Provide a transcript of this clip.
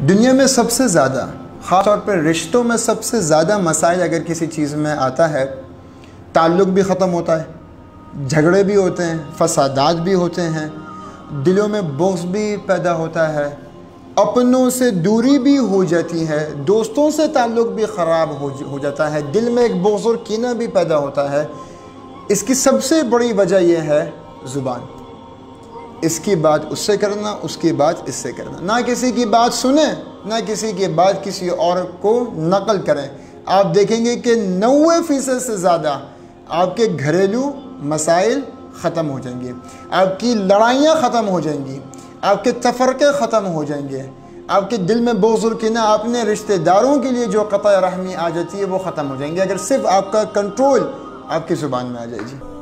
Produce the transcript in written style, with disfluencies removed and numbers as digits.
دنیا میں سب سے زیادہ، خاص طور پر رشتوں میں سب سے زیادہ مسائل اگر کسی چیز میں آتا ہے، تعلق بھی ختم ہوتا ہے، جھگڑے بھی ہوتے ہیں، فسادات بھی ہوتے ہیں، دلوں میں بغض بھی پیدا ہوتا ہے، اپنوں سے دوری بھی ہو جاتی ہے، دوستوں سے تعلق بھی خراب ہو جاتا ہے، دل میں ایک بغض اور کینہ بھی پیدا ہوتا ہے۔ اس کی سب سے بڑی وجہ یہ ہے زبان۔ اس کی بات اس سے کرنا، اس کی بات اس سے کرنا، نہ کسی کی بات سنیں، نہ کسی کی بات کسی اور کو نقل کریں۔ آپ دیکھیں گے کہ 90% سے زیادہ آپ کے گھریلو مسائل ختم ہو جائیں گے، آپ کی لڑائیاں ختم ہو جائیں گی، آپ کے تفرقے ختم ہو جائیں گے، آپ کے دل میں بغض اور کینہ اپنے رشتہ داروں کے لیے جو قطع رحمی آ جاتی ہے وہ ختم ہو جائیں گے، اگر صرف آپ کا کنٹرول آپ کی زبان میں آ جائے گی۔